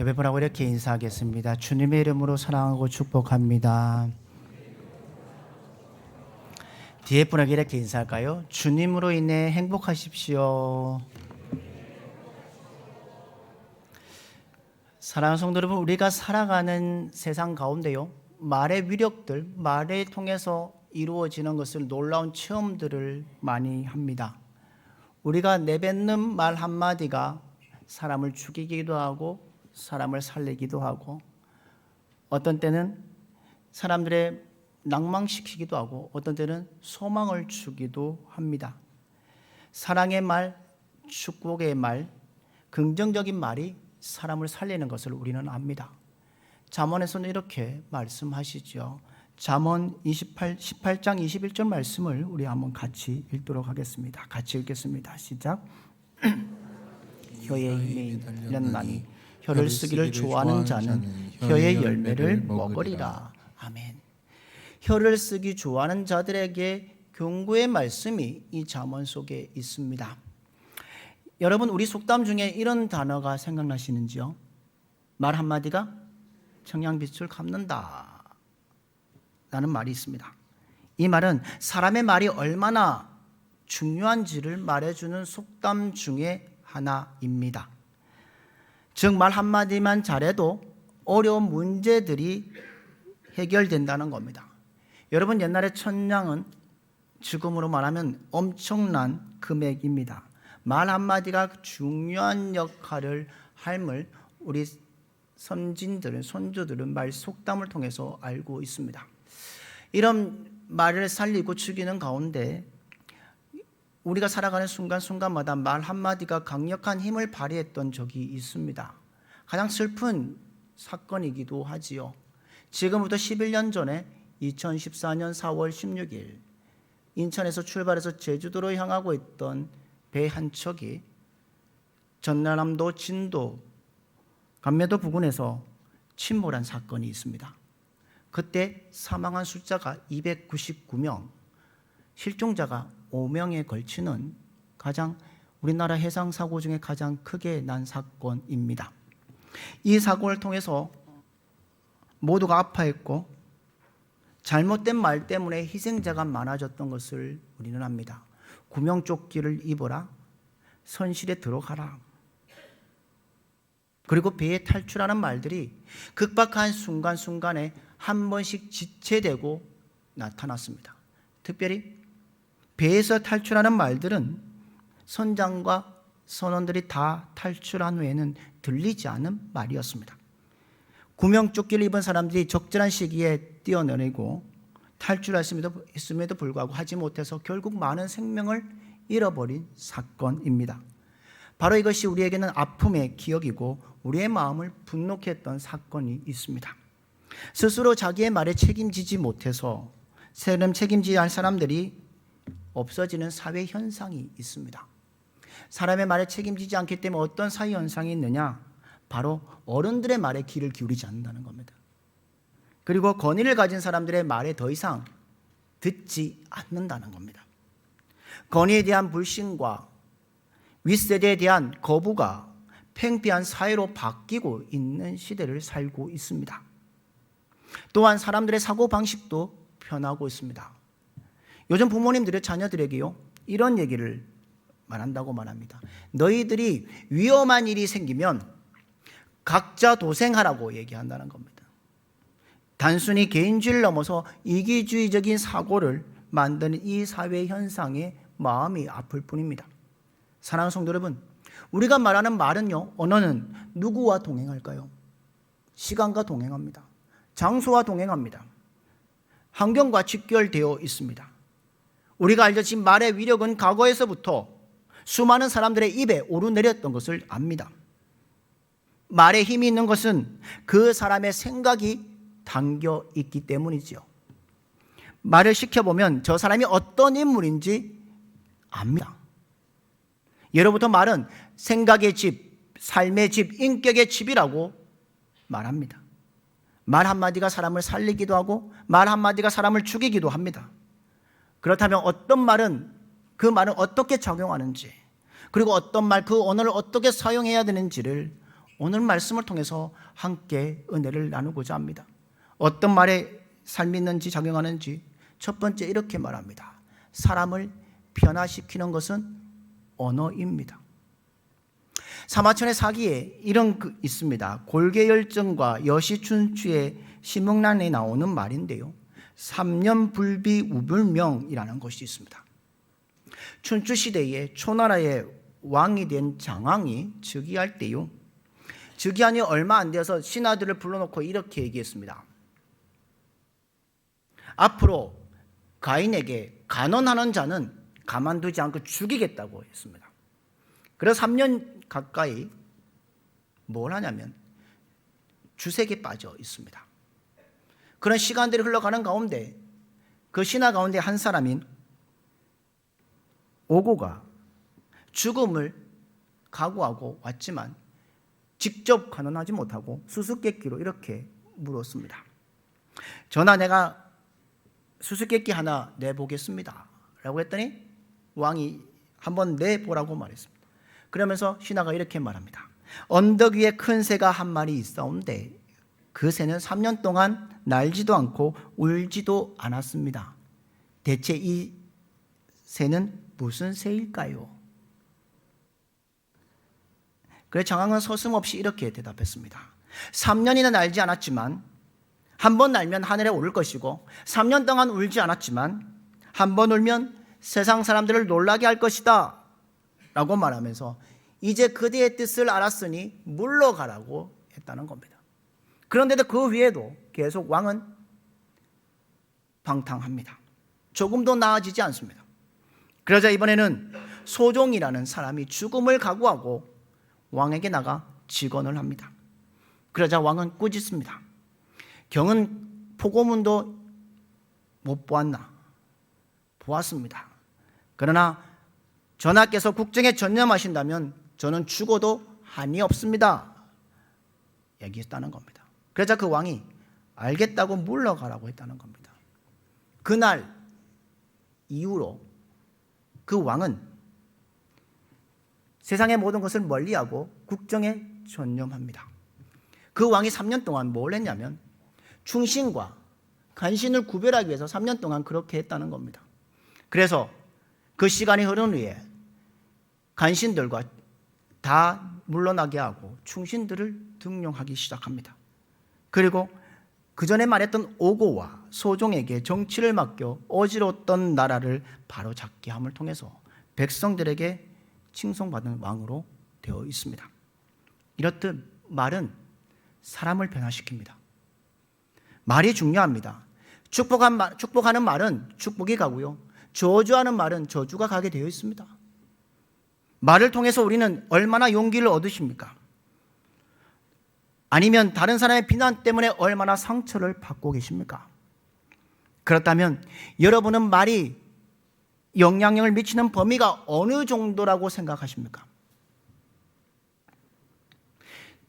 예배보라고 이렇게 인사하겠습니다. 주님의 이름으로 사랑하고 축복합니다. 뒤에 분에게 이렇게 인사할까요? 주님으로 인해 행복하십시오. 사랑하는 성도 여러분, 우리가 살아가는 세상 가운데요, 말의 위력들, 말을 통해서 이루어지는 것을 놀라운 체험들을 많이 합니다. 우리가 내뱉는 말 한마디가 사람을 죽이기도 하고 사람을 살리기도 하고, 어떤 때는 사람들의 낭망시키기도 하고, 어떤 때는 소망을 주기도 합니다. 사랑의 말, 축복의 말, 긍정적인 말이 사람을 살리는 것을 우리는 압니다. 잠언에서는 이렇게 말씀하시죠. 잠언 18장 21절 말씀을 우리 한번 같이 읽도록 하겠습니다. 같이 읽겠습니다. 시작. 혀의 힘이 달렸나니 혀를 쓰기를 좋아하는 자는 혀의 열매를 먹으리라. 아멘. 혀를 쓰기 좋아하는 자들에게 경고의 말씀이 이 잠언 속에 있습니다. 여러분, 우리 속담 중에 이런 단어가 생각나시는지요? 말 한마디가 청양빛을 갚는다 라는 말이 있습니다. 이 말은 사람의 말이 얼마나 중요한지를 말해주는 속담 중에 하나입니다. 즉, 말 한마디만 잘해도 어려운 문제들이 해결된다는 겁니다. 여러분, 옛날에 1000냥은 지금으로 말하면 엄청난 금액입니다. 말 한마디가 중요한 역할을 함을 우리 선진들은, 선조들은 말 속담을 통해서 알고 있습니다. 이런 말을 살리고 죽이는 가운데 우리가 살아가는 순간순간마다 말 한마디가 강력한 힘을 발휘했던 적이 있습니다. 가장 슬픈 사건이기도 하지요. 지금부터 11년 전에 2014년 4월 16일 인천에서 출발해서 제주도로 향하고 있던 배 한 척이 전라남도 진도 감매도 부근에서 침몰한 사건이 있습니다. 그때 사망한 숫자가 299명, 실종자가 5명에 걸치는 가장 우리나라 해상 사고 중에 가장 크게 난 사건입니다. 이 사고를 통해서 모두가 아파했고 잘못된 말 때문에 희생자가 많아졌던 것을 우리는 압니다. 구명조끼를 입어라, 선실에 들어가라, 그리고 배에 탈출하는 말들이 급박한 순간순간에 한 번씩 지체되고 나타났습니다. 특별히 배에서 탈출하는 말들은 선장과 선원들이 다 탈출한 후에는 들리지 않은 말이었습니다. 구명조끼를 입은 사람들이 적절한 시기에 뛰어내리고 탈출했음에도 불구하고 하지 못해서 결국 많은 생명을 잃어버린 사건입니다. 바로 이것이 우리에게는 아픔의 기억이고 우리의 마음을 분노케 했던 사건이 있습니다. 스스로 자기의 말에 책임지지 못해서 책임져야 할 사람들이 없어지는 사회 현상이 있습니다. 사람의 말에 책임지지 않기 때문에 어떤 사회 현상이 있느냐? 바로 어른들의 말에 귀를 기울이지 않는다는 겁니다. 그리고 권위를 가진 사람들의 말에 더 이상 듣지 않는다는 겁니다. 권위에 대한 불신과 윗세대에 대한 거부가 팽배한 사회로 바뀌고 있는 시대를 살고 있습니다. 또한 사람들의 사고방식도 변하고 있습니다. 요즘 부모님들의 자녀들에게요, 이런 얘기를 말한다고 말합니다. 너희들이 위험한 일이 생기면 각자 도생하라고 얘기한다는 겁니다. 단순히 개인주의를 넘어서 이기주의적인 사고를 만드는 이 사회 현상에 마음이 아플 뿐입니다. 사랑하는 성도 여러분, 우리가 말하는 말은요, 언어는 누구와 동행할까요? 시간과 동행합니다. 장소와 동행합니다. 환경과 직결되어 있습니다. 우리가 알듯이 말의 위력은 과거에서부터 수많은 사람들의 입에 오르내렸던 것을 압니다. 말에 힘이 있는 것은 그 사람의 생각이 담겨 있기 때문이지요. 말을 시켜보면 저 사람이 어떤 인물인지 압니다. 예로부터 말은 생각의 집, 삶의 집, 인격의 집이라고 말합니다. 말 한마디가 사람을 살리기도 하고 말 한마디가 사람을 죽이기도 합니다. 그렇다면 어떤 말은, 그 말은 어떻게 작용하는지, 그리고 어떤 말, 그 언어를 어떻게 사용해야 되는지를 오늘 말씀을 통해서 함께 은혜를 나누고자 합니다. 어떤 말에 삶이 있는지 작용하는지 첫 번째 이렇게 말합니다. 사람을 변화시키는 것은 언어입니다. 사마천의 사기에 이런 있습니다. 골계열정과 여시춘추의 시문란에 나오는 말인데요. 삼년불비우불명이라는 것이 있습니다. 춘추시대에 초나라의 왕이 된 장왕이 즉위할 때요. 즉위하니 얼마 안 되어서 신하들을 불러놓고 이렇게 얘기했습니다. 앞으로 가인에게 간언하는 자는 가만두지 않고 죽이겠다고 했습니다. 그래서 3년 가까이 뭘 하냐면 주색에 빠져 있습니다. 그런 시간들이 흘러가는 가운데 그 신하 가운데 한 사람인 오고가 죽음을 각오하고 왔지만 직접 간언하지 못하고 수수께끼로 이렇게 물었습니다. 전하, 내가 수수께끼 하나 내보겠습니다 라고 했더니 왕이 한번 내보라고 말했습니다. 그러면서 신하가 이렇게 말합니다. 언덕 위에 큰 새가 한 마리 있사온데 그 새는 3년 동안 날지도 않고 울지도 않았습니다. 대체 이 새는 무슨 새일까요? 그래서 장왕은 서슴없이 이렇게 대답했습니다. 3년이나 날지 않았지만 한 번 날면 하늘에 오를 것이고 3년 동안 울지 않았지만 한 번 울면 세상 사람들을 놀라게 할 것이다 라고 말하면서 이제 그대의 뜻을 알았으니 물러가라고 했다는 겁니다. 그런데도 그 위에도 계속 왕은 방탕합니다. 조금도 나아지지 않습니다. 그러자 이번에는 소종이라는 사람이 죽음을 각오하고 왕에게 나가 직언을 합니다. 그러자 왕은 꾸짖습니다. 경은 포고문도 못 보았나? 보았습니다. 그러나 전하께서 국정에 전념하신다면 저는 죽어도 한이 없습니다. 얘기했다는 겁니다. 그러자 그 왕이 알겠다고 물러가라고 했다는 겁니다. 그날 이후로 그 왕은 세상의 모든 것을 멀리하고 국정에 전념합니다. 그 왕이 3년 동안 뭘 했냐면 충신과 간신을 구별하기 위해서 3년 동안 그렇게 했다는 겁니다. 그래서 그 시간이 흐른 후에 간신들과 다 물러나게 하고 충신들을 등용하기 시작합니다. 그리고 그 전에 말했던 오고와 소종에게 정치를 맡겨 어지러웠던 나라를 바로잡게 함을 통해서 백성들에게 칭송받은 왕으로 되어 있습니다. 이렇듯 말은 사람을 변화시킵니다. 말이 중요합니다. 축복하는 말은 축복이 가고요. 저주하는 말은 저주가 가게 되어 있습니다. 말을 통해서 우리는 얼마나 용기를 얻으십니까? 아니면 다른 사람의 비난 때문에 얼마나 상처를 받고 계십니까? 그렇다면 여러분은 말이 영향력을 미치는 범위가 어느 정도라고 생각하십니까?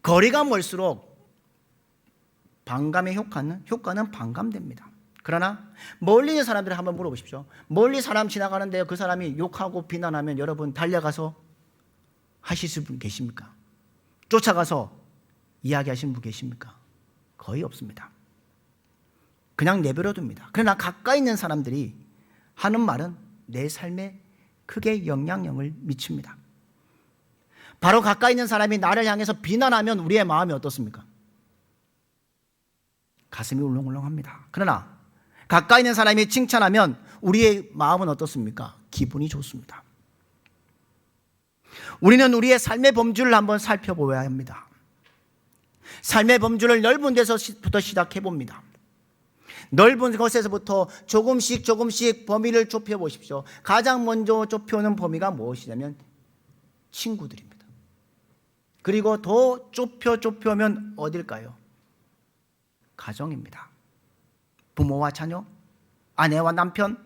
거리가 멀수록 반감의 효과는 반감됩니다. 그러나 멀리 있는 사람들을 한번 물어보십시오. 멀리 사람 지나가는데 그 사람이 욕하고 비난하면 여러분 달려가서 하실 분 계십니까? 쫓아가서 이야기하시는 분 계십니까? 거의 없습니다. 그냥 내버려 둡니다. 그러나 가까이 있는 사람들이 하는 말은 내 삶에 크게 영향력을 미칩니다. 바로 가까이 있는 사람이 나를 향해서 비난하면 우리의 마음이 어떻습니까? 가슴이 울렁울렁합니다. 그러나 가까이 있는 사람이 칭찬하면 우리의 마음은 어떻습니까? 기분이 좋습니다. 우리는 우리의 삶의 범주를 한번 살펴보아야 합니다. 삶의 범주를 넓은 데서부터 시작해 봅니다. 넓은 것에서부터 조금씩 범위를 좁혀 보십시오. 가장 먼저 좁혀오는 범위가 무엇이냐면 친구들입니다. 그리고 더 좁혀오면 어딜까요? 가정입니다. 부모와 자녀, 아내와 남편입니다.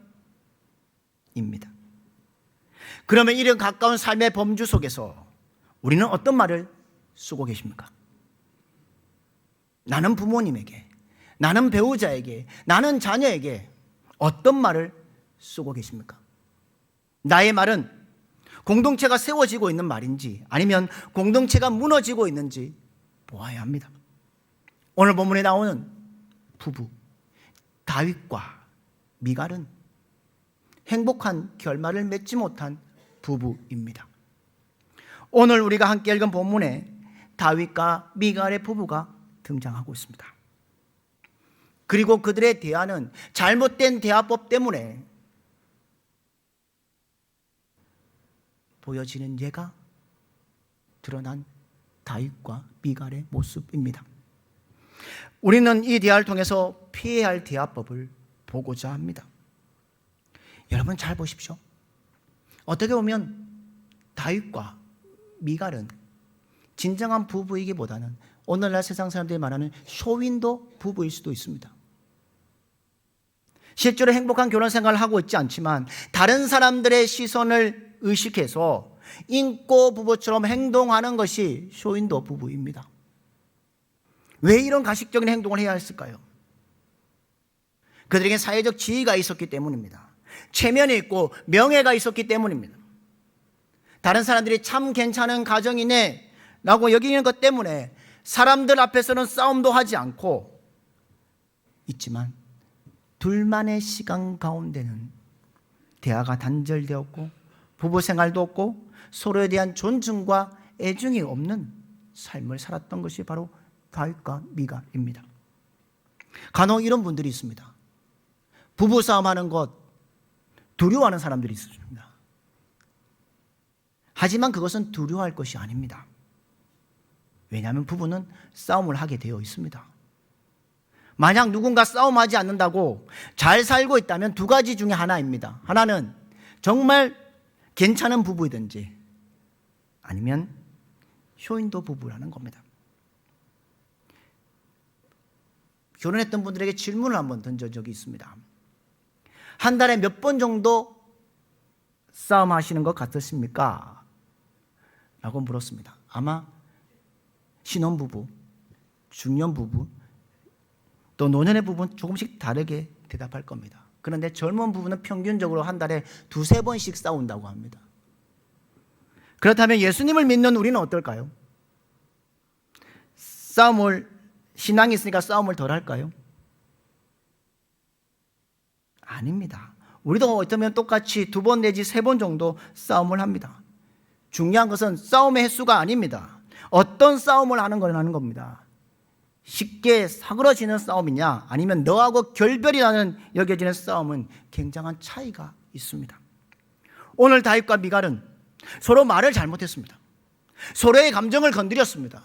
그러면 이런 가까운 삶의 범주 속에서 우리는 어떤 말을 쓰고 계십니까? 나는 부모님에게, 나는 배우자에게, 나는 자녀에게 어떤 말을 쓰고 계십니까? 나의 말은 공동체가 세워지고 있는 말인지 아니면 공동체가 무너지고 있는지 보아야 합니다. 오늘 본문에 나오는 부부 다윗과 미갈은 행복한 결말을 맺지 못한 부부입니다. 오늘 우리가 함께 읽은 본문에 다윗과 미갈의 부부가 등장하고 있습니다. 그리고 그들의 대화는 잘못된 대화법 때문에 보여지는 예가 드러난 다윗과 미갈의 모습입니다. 우리는 이 대화를 통해서 피해야 할 대화법을 보고자 합니다. 여러분 잘 보십시오. 어떻게 보면 다윗과 미갈은 진정한 부부이기보다는 오늘날 세상 사람들이 말하는 쇼윈도 부부일 수도 있습니다. 실제로 행복한 결혼 생활을 하고 있지 않지만 다른 사람들의 시선을 의식해서 인꼬 부부처럼 행동하는 것이 쇼윈도 부부입니다. 왜 이런 가식적인 행동을 해야 했을까요? 그들에게 사회적 지위가 있었기 때문입니다. 체면이 있고 명예가 있었기 때문입니다. 다른 사람들이 참 괜찮은 가정이네 라고 여기는 것 때문에 사람들 앞에서는 싸움도 하지 않고 있지만 둘만의 시간 가운데는 대화가 단절되었고 부부 생활도 없고 서로에 대한 존중과 애증이 없는 삶을 살았던 것이 바로 다윗과 미갈입니다. 간혹 이런 분들이 있습니다. 부부싸움하는 것 두려워하는 사람들이 있습니다. 하지만 그것은 두려워할 것이 아닙니다. 왜냐하면 부부는 싸움을 하게 되어 있습니다. 만약 누군가 싸움하지 않는다고 잘 살고 있다면 두 가지 중에 하나입니다. 하나는 정말 괜찮은 부부이든지 아니면 쇼윈도 부부라는 겁니다. 결혼했던 분들에게 질문을 한번 던져 적이 있습니다. 한 달에 몇 번 정도 싸움하시는 것 같으십니까? 라고 물었습니다. 아마 신혼부부, 중년부부, 또 노년의 부부는 조금씩 다르게 대답할 겁니다. 그런데 젊은 부부는 평균적으로 한 달에 2-3번씩 싸운다고 합니다. 그렇다면 예수님을 믿는 우리는 어떨까요? 신앙이 있으니까 싸움을 덜 할까요? 아닙니다. 우리도 어쩌면 똑같이 2번 내지 3번 정도 싸움을 합니다. 중요한 것은 싸움의 횟수가 아닙니다. 어떤 싸움을 하는 거라는 겁니다. 쉽게 사그러지는 싸움이냐 아니면 너하고 결별이 나는 여겨지는 싸움은 굉장한 차이가 있습니다. 오늘 다윗과 미갈은 서로 말을 잘못했습니다. 서로의 감정을 건드렸습니다.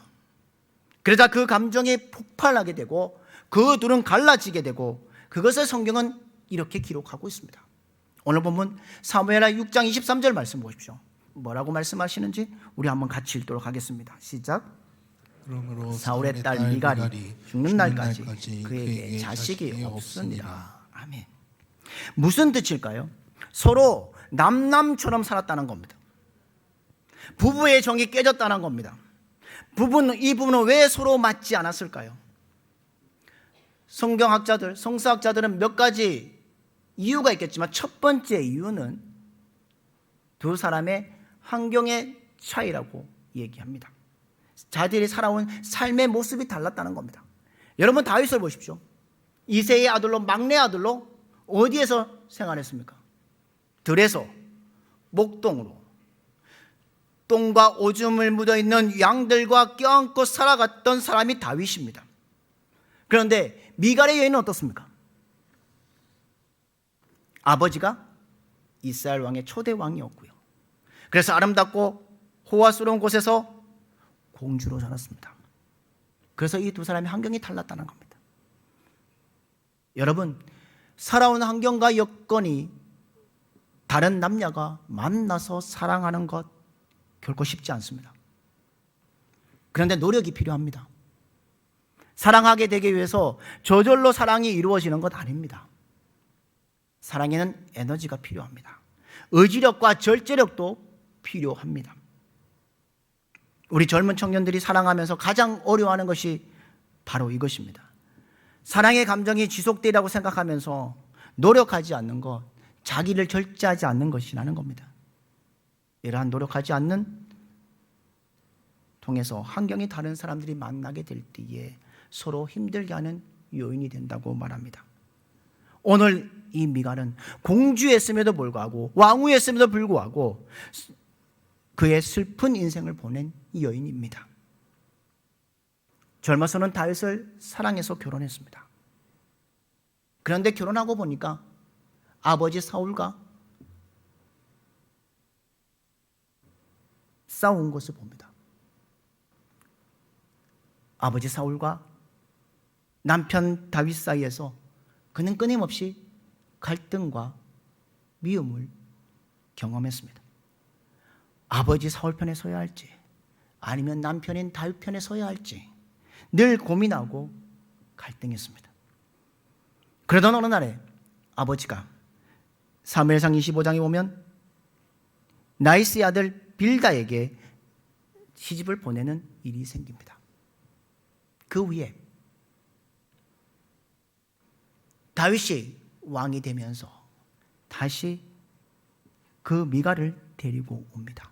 그러자 그 감정이 폭발하게 되고 그 둘은 갈라지게 되고 그것을 성경은 이렇게 기록하고 있습니다. 오늘 본문 사무엘하 6장 23절 말씀 보십시오. 뭐라고 말씀하시는지 우리 한번 같이 읽도록 하겠습니다. 시작. 그러므로 사울의 딸 미갈이 죽는 날까지 그에게 자식이 없으니라. 아멘. 무슨 뜻일까요? 서로 남남처럼 살았다는 겁니다. 부부의 정이 깨졌다는 겁니다. 이 부부는 왜 서로 맞지 않았을까요? 성경학자들, 성서학자들은 몇 가지 이유가 있겠지만 첫 번째 이유는 두 사람의 환경의 차이라고 얘기합니다. 자들이 살아온 삶의 모습이 달랐다는 겁니다. 여러분 다윗을 보십시오. 이새의 아들로 막내 아들로 어디에서 생활했습니까? 들에서 목동으로 똥과 오줌을 묻어있는 양들과 껴안고 살아갔던 사람이 다윗입니다. 그런데 미갈의 여인은 어떻습니까? 아버지가 이스라엘 왕의 초대 왕이었고요. 그래서 아름답고 호화스러운 곳에서 공주로 살았습니다. 그래서 이 두 사람의 환경이 달랐다는 겁니다. 여러분, 살아온 환경과 여건이 다른 남녀가 만나서 사랑하는 것 결코 쉽지 않습니다. 그런데 노력이 필요합니다. 사랑하게 되기 위해서 저절로 사랑이 이루어지는 것 아닙니다. 사랑에는 에너지가 필요합니다. 의지력과 절제력도 필요합니다. 우리 젊은 청년들이 사랑하면서 가장 어려워하는 것이 바로 이것입니다. 사랑의 감정이 지속되리라고 생각하면서 노력하지 않는 것, 자기를 절제하지 않는 것이라는 겁니다. 이러한 노력하지 않는 통해서 환경이 다른 사람들이 만나게 될 때에 서로 힘들게 하는 요인이 된다고 말합니다. 오늘 이 미갈은 공주였음에도 불구하고 왕후였음에도 불구하고 그의 슬픈 인생을 보낸 여인입니다. 젊어서는 다윗을 사랑해서 결혼했습니다. 그런데 결혼하고 보니까 아버지 사울과 싸운 것을 봅니다. 아버지 사울과 남편 다윗 사이에서 그는 끊임없이 갈등과 미움을 경험했습니다. 아버지 사울 편에 서야 할지 아니면 남편인 다윗 편에 서야 할지 늘 고민하고 갈등했습니다. 그러던 어느 날에 아버지가 사무엘상 25장에 보면 나이스의 아들 빌다에게 시집을 보내는 일이 생깁니다. 그 후에 다윗이 왕이 되면서 다시 그 미갈을 데리고 옵니다.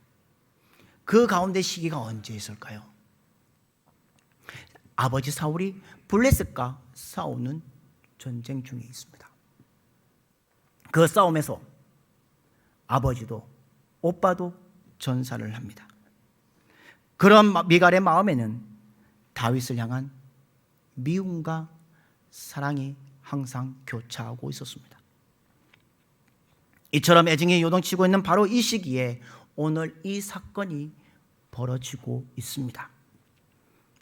그 가운데 시기가 언제 있을까요? 아버지 사울이 블레셋과 싸우는 전쟁 중에 있습니다. 그 싸움에서 아버지도 오빠도 전사를 합니다. 그런 미갈의 마음에는 다윗을 향한 미움과 사랑이 항상 교차하고 있었습니다. 이처럼 애증이 요동치고 있는 바로 이 시기에 오늘 이 사건이 벌어지고 있습니다.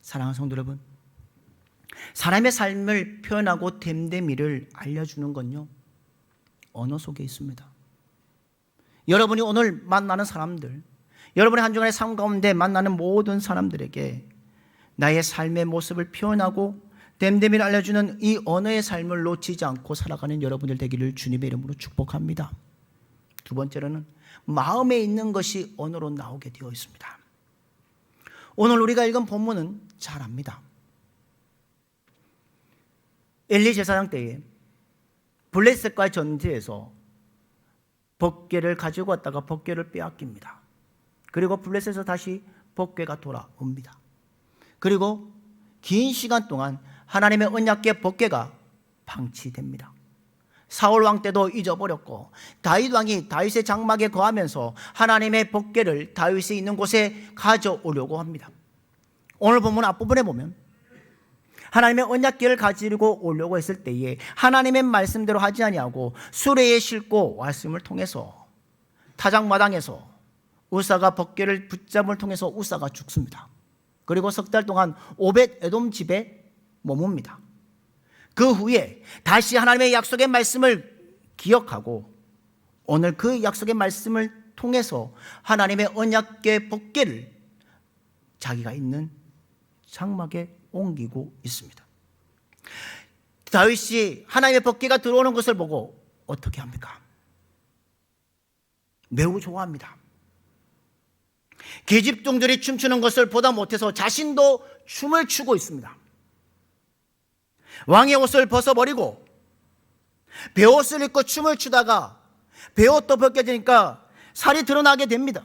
사랑하는 성도 여러분, 사람의 삶을 표현하고 됨됨이를 알려주는 건요, 언어 속에 있습니다. 여러분이 오늘 만나는 사람들, 여러분의 한 주간의 삶 가운데 만나는 모든 사람들에게 나의 삶의 모습을 표현하고 됨됨이를 알려주는 이 언어의 삶을 놓치지 않고 살아가는 여러분들 되기를 주님의 이름으로 축복합니다. 두 번째로는 마음에 있는 것이 언어로 나오게 되어 있습니다. 오늘 우리가 읽은 본문은 잘 압니다. 엘리 제사장 때에 블레셋과의 전쟁에서 법궤를 가지고 왔다가 법궤를 빼앗깁니다. 그리고 블레셋에서 다시 법궤가 돌아옵니다. 그리고 긴 시간 동안 하나님의 언약궤 법궤가 방치됩니다. 사울 왕 때도 잊어버렸고 다윗 왕이 다윗의 장막에 거하면서 하나님의 법궤를 다윗이 있는 곳에 가져오려고 합니다. 오늘 본문 앞부분에 보면 하나님의 언약궤를 가지고 오려고 했을 때에 하나님의 말씀대로 하지 아니하고 수레에 싣고 왔음을 통해서 타작마당에서 우사가 법궤를 붙잡음을 통해서 우사가 죽습니다. 그리고 석 달 동안 오벳 에돔 집에 머뭅니다. 그 후에 다시 하나님의 약속의 말씀을 기억하고 오늘 그 약속의 말씀을 통해서 하나님의 언약궤 법궤를 자기가 있는 장막에 옮기고 있습니다. 다윗이 하나님의 법궤가 들어오는 것을 보고 어떻게 합니까? 매우 좋아합니다. 계집종들이 춤추는 것을 보다 못해서 자신도 춤을 추고 있습니다. 왕의 옷을 벗어버리고 베옷을 입고 춤을 추다가 베옷도 벗겨지니까 살이 드러나게 됩니다.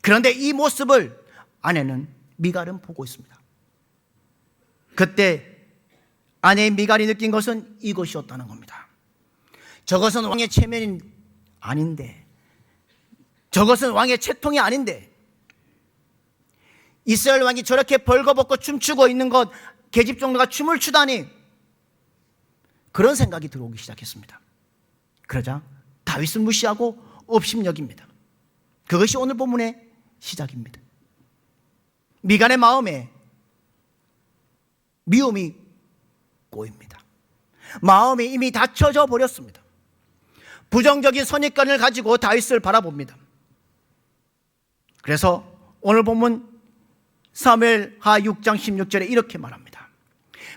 그런데 이 모습을 아내는 미갈은 보고 있습니다. 그때 아내의 미갈이 느낀 것은 이것이었다는 겁니다. 저것은 왕의 체면이 아닌데, 저것은 왕의 채통이 아닌데, 이스라엘 왕이 저렇게 벌거벗고 춤추고 있는 것, 계집종들과 춤을 추다니, 그런 생각이 들어오기 시작했습니다. 그러자 다윗은 무시하고 업심여깁니다. 그것이 오늘 본문의 시작입니다. 미갈의 마음에 미움이 꼬입니다. 마음이 이미 닫혀져 버렸습니다. 부정적인 선입관을 가지고 다윗을 바라봅니다. 그래서 오늘 본문 사무엘하 6장 16절에 이렇게 말합니다.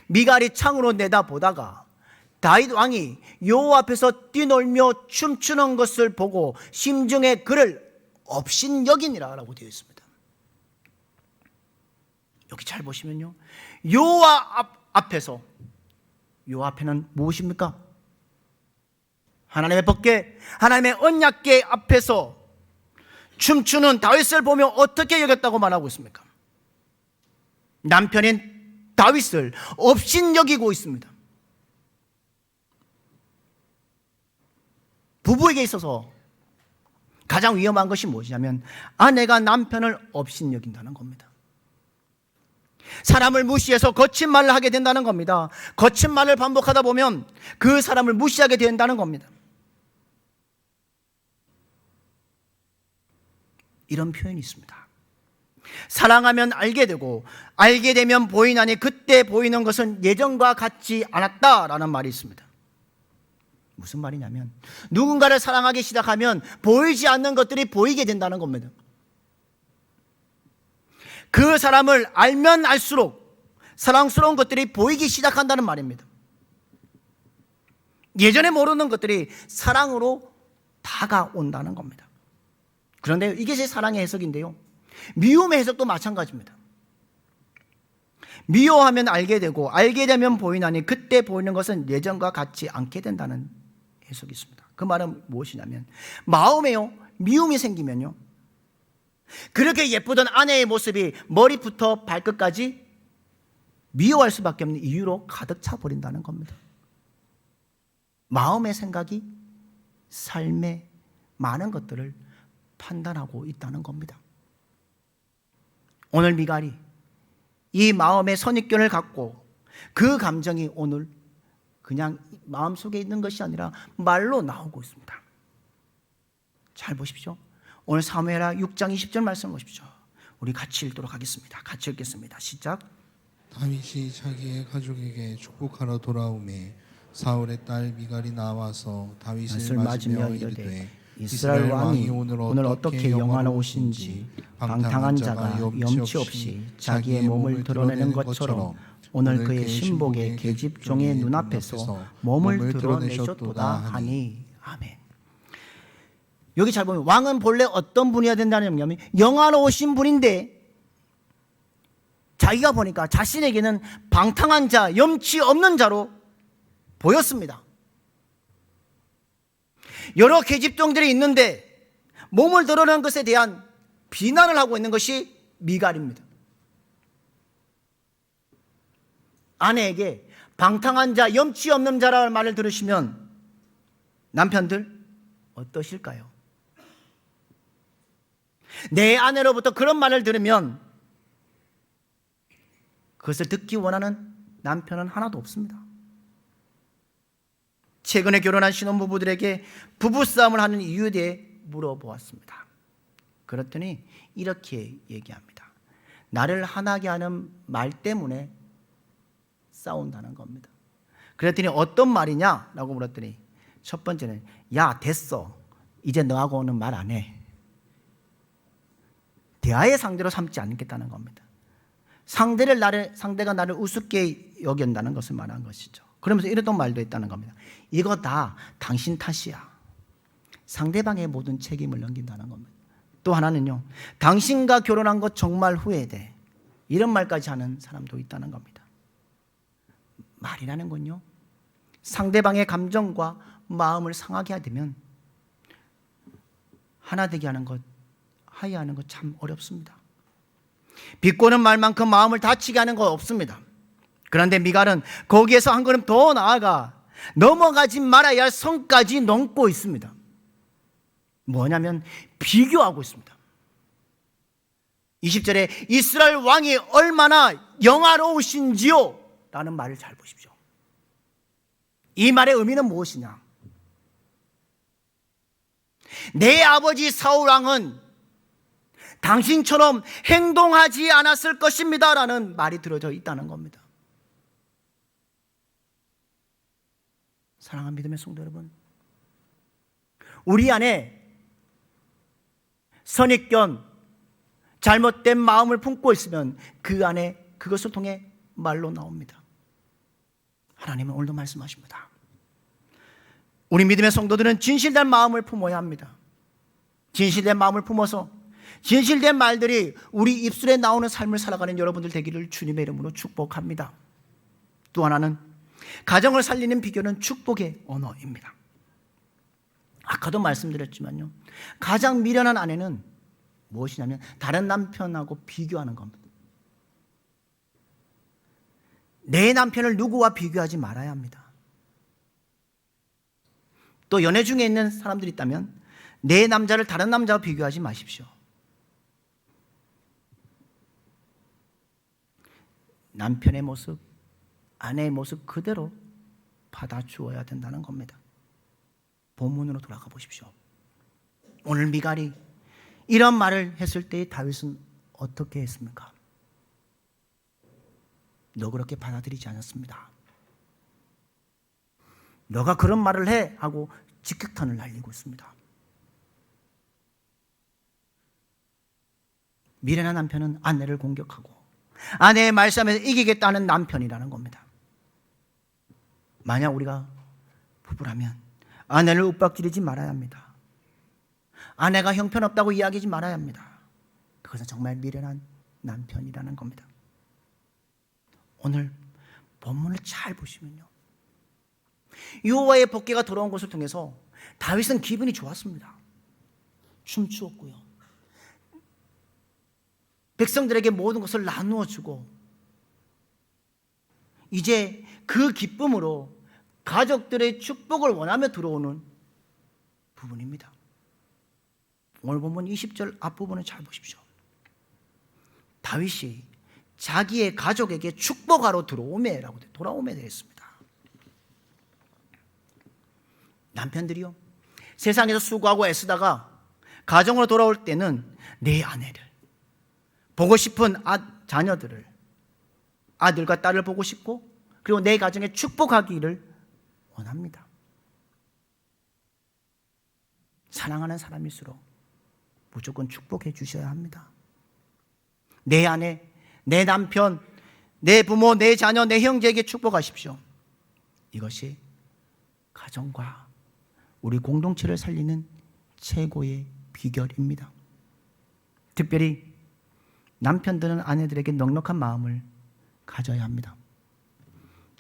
미갈이 창으로 내다보다가 다윗 왕이 여호와 앞에서 뛰놀며 춤추는 것을 보고 심중에 그를 업신여기니라 라고 되어 있습니다. 여기 잘 보시면요, 여호와 앞에서, 여호와 앞에는 무엇입니까? 하나님의 법궤, 하나님의 언약궤 앞에서 춤추는 다윗을 보며 어떻게 여겼다고 말하고 있습니까? 남편인 다윗을 업신여기고 있습니다. 부부에게 있어서 가장 위험한 것이 무엇이냐면 아내가 남편을 업신여긴다는 겁니다. 사람을 무시해서 거친 말을 하게 된다는 겁니다. 거친 말을 반복하다 보면 그 사람을 무시하게 된다는 겁니다. 이런 표현이 있습니다. 사랑하면 알게 되고 알게 되면 보이나니 그때 보이는 것은 예전과 같지 않았다라는 말이 있습니다. 무슨 말이냐면 누군가를 사랑하기 시작하면 보이지 않는 것들이 보이게 된다는 겁니다. 그 사람을 알면 알수록 사랑스러운 것들이 보이기 시작한다는 말입니다. 예전에 모르는 것들이 사랑으로 다가온다는 겁니다. 그런데 이게 제 사랑의 해석인데요, 미움의 해석도 마찬가지입니다. 미워하면 알게 되고 알게 되면 보이나니 그때 보이는 것은 예전과 같지 않게 된다는 해석이 있습니다. 그 말은 무엇이냐면 마음에요 미움이 생기면요 그렇게 예쁘던 아내의 모습이 머리부터 발끝까지 미워할 수밖에 없는 이유로 가득 차버린다는 겁니다. 마음의 생각이 삶의 많은 것들을 판단하고 있다는 겁니다. 오늘 미갈이 이 마음의 선입견을 갖고 그 감정이 오늘 그냥 마음속에 있는 것이 아니라 말로 나오고 있습니다. 잘 보십시오. 오늘 사무엘하 6장 20절 말씀 보십시오. 우리 같이 읽도록 하겠습니다. 같이 읽겠습니다. 시작. 다윗이 자기의 가족에게 축복하러 돌아오매 사울의 딸 미갈이 나와서 다윗을 맞으며 이르되 이스라엘 왕이 오늘 어떻게 영화로우신지 방탕한 자가 염치 없이 자기의 몸을 드러내는 것처럼 오늘 그의 신복의 계집종의 눈앞에서 몸을 드러내셨도다 하니. 아멘. 여기 잘 보면 왕은 본래 어떤 분이어야 된다는 의미냐면 영화로우신 분인데 자기가 보니까 자신에게는 방탕한 자, 염치 없는 자로 보였습니다. 여러 계집종들이 있는데 몸을 드러낸 것에 대한 비난을 하고 있는 것이 미갈입니다. 아내에게 방탕한 자, 염치 없는 자라는 말을 들으시면 남편들 어떠실까요? 내 아내로부터 그런 말을 들으면 그것을 듣기 원하는 남편은 하나도 없습니다. 최근에 결혼한 신혼부부들에게 부부싸움을 하는 이유에 대해 물어보았습니다. 그랬더니 이렇게 얘기합니다. 나를 화나게 하는 말 때문에 싸운다는 겁니다. 그랬더니 어떤 말이냐라고 물었더니 첫 번째는 야 됐어 이제 너하고는 말 안 해. 대화의 상대로 삼지 않겠다는 겁니다. 상대가 나를 우습게 여긴다는 것을 말한 것이죠. 그러면서 이랬던 말도 있다는 겁니다. 이거 다 당신 탓이야. 상대방의 모든 책임을 넘긴다는 겁니다. 또 하나는요, 당신과 결혼한 거 정말 후회돼. 이런 말까지 하는 사람도 있다는 겁니다. 말이라는 건요, 상대방의 감정과 마음을 상하게 하면 하나 되게 하는 것, 화해하는 것 참 어렵습니다. 비꼬는 말만큼 마음을 다치게 하는 거 없습니다. 그런데 미갈은 거기에서 한 걸음 더 나아가 넘어가지 말아야 할 선까지 넘고 있습니다. 뭐냐면 비교하고 있습니다. 20절에 이스라엘 왕이 얼마나 영화로우신지요 라는 말을 잘 보십시오. 이 말의 의미는 무엇이냐? 내 아버지 사울 왕은 당신처럼 행동하지 않았을 것입니다 라는 말이 들어져 있다는 겁니다. 사랑하는 믿음의 성도 여러분, 우리 안에 선입견, 잘못된 마음을 품고 있으면 그 안에 그것을 통해 말로 나옵니다. 하나님은 오늘도 말씀하십니다. 우리 믿음의 성도들은 진실된 마음을 품어야 합니다. 진실된 마음을 품어서 진실된 말들이 우리 입술에 나오는 삶을 살아가는 여러분들 되기를 주님의 이름으로 축복합니다. 또 하나는 가정을 살리는 비결은 축복의 언어입니다. 아까도 말씀드렸지만요, 가장 미련한 아내는 무엇이냐면 다른 남편하고 비교하는 겁니다. 내 남편을 누구와 비교하지 말아야 합니다. 또 연애 중에 있는 사람들이 있다면 내 남자를 다른 남자와 비교하지 마십시오. 남편의 모습, 아내의 모습 그대로 받아주어야 된다는 겁니다. 본문으로 돌아가 보십시오. 오늘 미갈이 이런 말을 했을 때 다윗은 어떻게 했습니까? 너 그렇게 받아들이지 않았습니다. 너가 그런 말을 해 하고 직격탄을 날리고 있습니다. 미련한 남편은 아내를 공격하고 아내의 말싸움에서 이기겠다는 남편이라는 겁니다. 만약 우리가 부부라면 아내를 윽박지르지 말아야 합니다. 아내가 형편없다고 이야기하지 말아야 합니다. 그것은 정말 미련한 남편이라는 겁니다. 오늘 본문을 잘 보시면요, 여호와의 복궤가 돌아온 것을 통해서 다윗은 기분이 좋았습니다. 춤추었고요, 백성들에게 모든 것을 나누어 주고 이제 그 기쁨으로 가족들의 축복을 원하며 들어오는 부분입니다. 오늘 본문 20절 앞부분을 잘 보십시오. 다윗이 자기의 가족에게 축복하러 돌아오매라고 되어 있습니다. 남편들이요, 세상에서 수고하고 애쓰다가 가정으로 돌아올 때는 내 아내를, 보고 싶은 자녀들을, 아들과 딸을 보고 싶고 그리고 내 가정에 축복하기를 원합니다. 사랑하는 사람일수록 무조건 축복해 주셔야 합니다. 내 아내, 내 남편, 내 부모, 내 자녀, 내 형제에게 축복하십시오. 이것이 가정과 우리 공동체를 살리는 최고의 비결입니다. 특별히 남편들은 아내들에게 넉넉한 마음을 가져야 합니다.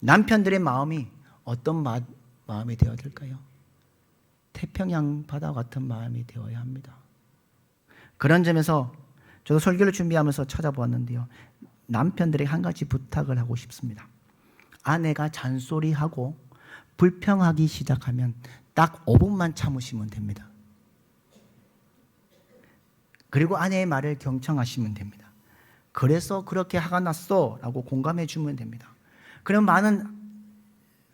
남편들의 마음이 어떤 마음이 되어야 될까요? 태평양 바다 같은 마음이 되어야 합니다. 그런 점에서 저도 설교를 준비하면서 찾아보았는데요, 남편들에게 한 가지 부탁을 하고 싶습니다. 아내가 잔소리하고 불평하기 시작하면 딱 5분만 참으시면 됩니다. 그리고 아내의 말을 경청하시면 됩니다. 그래서 그렇게 화가 났어 라고 공감해 주면 됩니다. 그럼 많은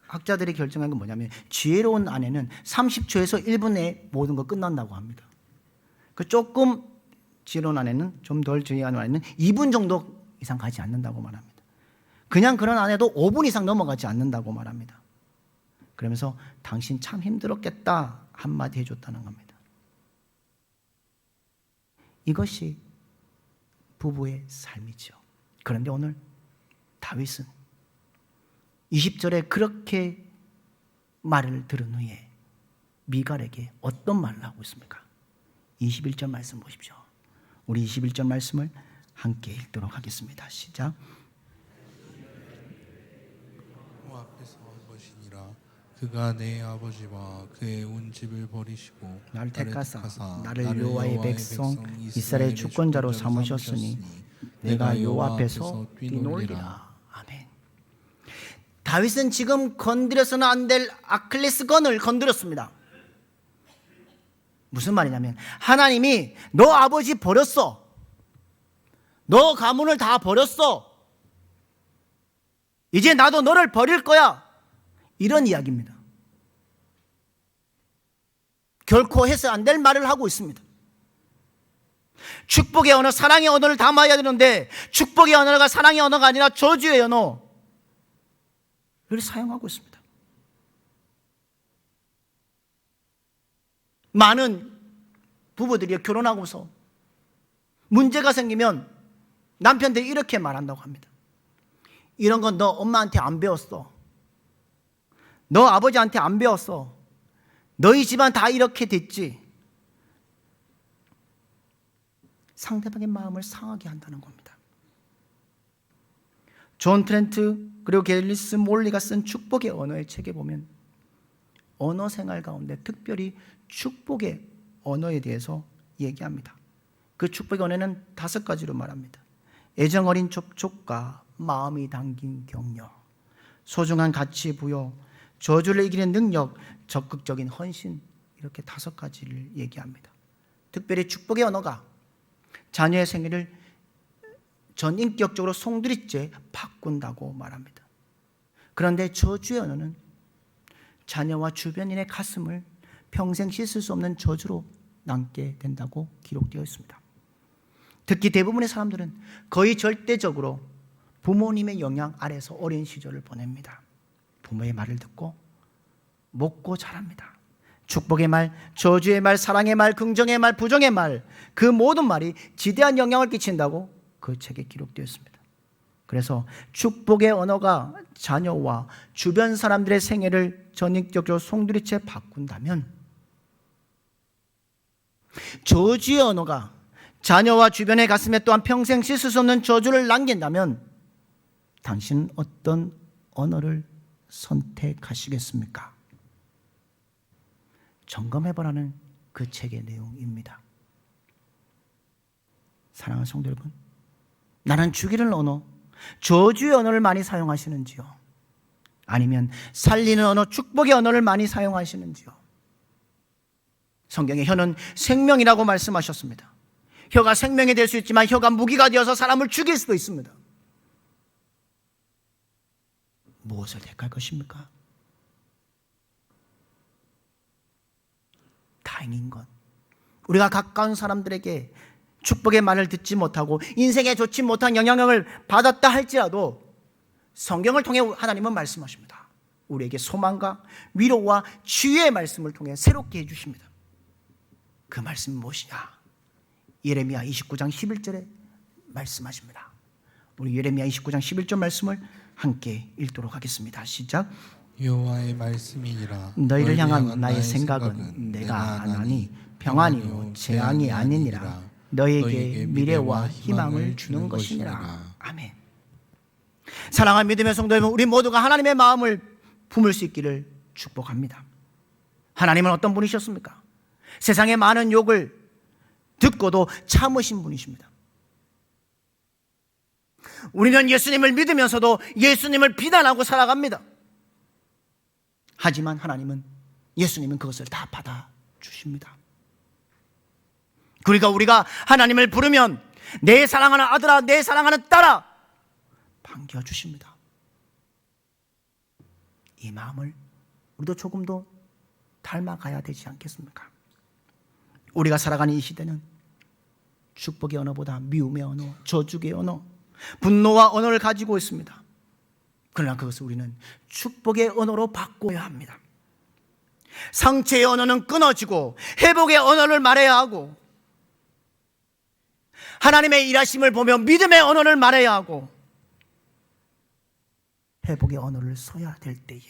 학자들이 결정한 건 뭐냐면, 지혜로운 아내는 30초에서 1분 내에 모든 거 끝난다고 합니다. 그 조금 지혜로운 아내는, 좀 덜 지혜로운 아내는 2분 정도 이상 가지 않는다고 말합니다. 그냥 그런 아내도 5분 이상 넘어가지 않는다고 말합니다. 그러면서 당신 참 힘들었겠다 한마디 해줬다는 겁니다. 이것이 부부의 삶이죠. 그런데 오늘 다윗은 20절에 그렇게 말을 들은 후에 미갈에게 어떤 말을 하고 있습니까? 21절 말씀 보십시오. 우리 21절 말씀을 함께 읽도록 하겠습니다. 시작. 여호와 앞에서 한 것이니라. 그가 내 아버지와 그의 온 집을 버리시고 나를 택하사 나를 여호와의 백성 이스라엘의 주권자로 삼으셨으니 내가 여호와 앞에서 뛰놀리라. 아멘. 다윗은 지금 건드려서는 안 될 아킬레스건을 건드렸습니다. 무슨 말이냐면, 하나님이 너 아버지 버렸어, 너 가문을 다 버렸어, 이제 나도 너를 버릴 거야, 이런 이야기입니다. 결코 해서 안 될 말을 하고 있습니다. 축복의 언어, 사랑의 언어를 담아야 되는데 축복의 언어가 사랑의 언어가 아니라 저주의 언어를 사용하고 있습니다. 많은 부부들이 결혼하고서 문제가 생기면 남편들이 이렇게 말한다고 합니다. 이런 건 너 엄마한테 안 배웠어, 너 아버지한테 안 배웠어, 너희 집안 다 이렇게 됐지. 상대방의 마음을 상하게 한다는 겁니다. 존 트렌트 그리고 갤리스 몰리가 쓴 축복의 언어의 책에 보면 언어 생활 가운데 특별히 축복의 언어에 대해서 얘기합니다. 그 축복의 언어는 5가지로 말합니다. 애정 어린 접촉과 마음이 담긴 격려, 소중한 가치 부여, 저주를 이기는 능력, 적극적인 헌신, 이렇게 5가지를 얘기합니다. 특별히 축복의 언어가 자녀의 생애를 전인격적으로 송두리째 바꾼다고 말합니다. 그런데 저주의 언어는 자녀와 주변인의 가슴을 평생 씻을 수 없는 저주로 남게 된다고 기록되어 있습니다. 특히 대부분의 사람들은 거의 절대적으로 부모님의 영향 아래서 어린 시절을 보냅니다. 부모의 말을 듣고 먹고 자랍니다. 축복의 말, 저주의 말, 사랑의 말, 긍정의 말, 부정의 말, 그 모든 말이 지대한 영향을 끼친다고 그 책에 기록되어 있습니다. 그래서 축복의 언어가 자녀와 주변 사람들의 생애를 전인격적으로 송두리째 바꾼다면, 저주의 언어가 자녀와 주변의 가슴에 또한 평생 씻을 수 없는 저주를 남긴다면 당신은 어떤 언어를 선택하시겠습니까? 점검해보라는 그 책의 내용입니다. 사랑하는 성도 여러분, 나는 죽이는 언어, 저주의 언어를 많이 사용하시는지요? 아니면 살리는 언어, 축복의 언어를 많이 사용하시는지요? 성경에 혀는 생명이라고 말씀하셨습니다. 혀가 생명이 될 수 있지만 혀가 무기가 되어서 사람을 죽일 수도 있습니다. 무엇을 택할 것입니까? 다행인 건 우리가 가까운 사람들에게 축복의 말을 듣지 못하고 인생에 좋지 못한 영향을 받았다 할지라도 성경을 통해 하나님은 말씀하십니다. 우리에게 소망과 위로와 치유의 말씀을 통해 새롭게 해주십니다. 그 말씀은 무엇이냐? 예레미야 29장 11절에 말씀하십니다. 우리 예레미야 29장 11절 말씀을 함께 읽도록 하겠습니다. 시작. 여호와의 말씀이니라. 너희를 향한 나의 생각은 내가 아나니 평안이요 재앙이 아니니라. 너희에게 미래와 희망을 주는 것이니라. 아멘. 사랑하는 믿음의 성도 여러분, 우리 모두가 하나님의 마음을 품을 수 있기를 축복합니다. 하나님은 어떤 분이셨습니까? 세상의 많은 욕을 듣고도 참으신 분이십니다. 우리는 예수님을 믿으면서도 예수님을 비난하고 살아갑니다. 하지만 하나님은, 예수님은 그것을 다 받아주십니다. 그러니까 우리가 하나님을 부르면 내 사랑하는 아들아, 내 사랑하는 딸아 반겨주십니다. 이 마음을 우리도 조금 더 닮아가야 되지 않겠습니까? 우리가 살아가는 이 시대는 축복의 언어보다 미움의 언어, 저주의 언어, 분노와 언어를 가지고 있습니다. 그러나 그것을 우리는 축복의 언어로 바꿔야 합니다. 상처의 언어는 끊어지고 회복의 언어를 말해야 하고, 하나님의 일하심을 보며 믿음의 언어를 말해야 하고, 회복의 언어를 써야 될 때에,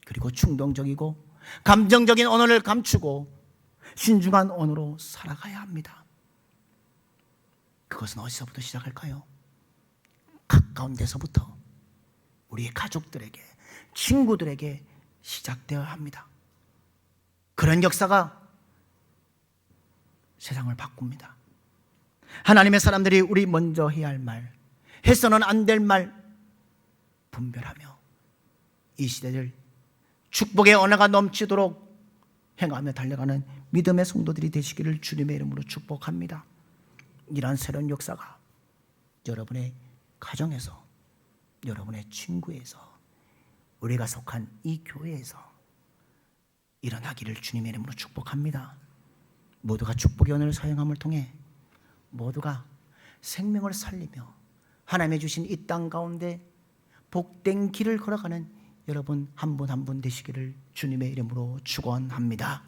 그리고 충동적이고 감정적인 언어를 감추고 신중한 언어로 살아가야 합니다. 그것은 어디서부터 시작할까요? 가까운 데서부터 우리의 가족들에게, 친구들에게 시작되어야 합니다. 그런 역사가 세상을 바꿉니다. 하나님의 사람들이 우리 먼저 해야 할 말, 해서는 안 될 말 분별하며 이 시대를 축복의 언어가 넘치도록 행하며 달려가는 믿음의 성도들이 되시기를 주님의 이름으로 축복합니다. 이러한 새로운 역사가 여러분의 가정에서, 여러분의 친구에서, 우리가 속한 이 교회에서 일어나기를 주님의 이름으로 축복합니다. 모두가 축복의 언어를 사용함을 통해 모두가 생명을 살리며 하나님의 주신 이 땅 가운데 복된 길을 걸어가는 여러분 한 분 한 분 되시기를 주님의 이름으로 축원합니다.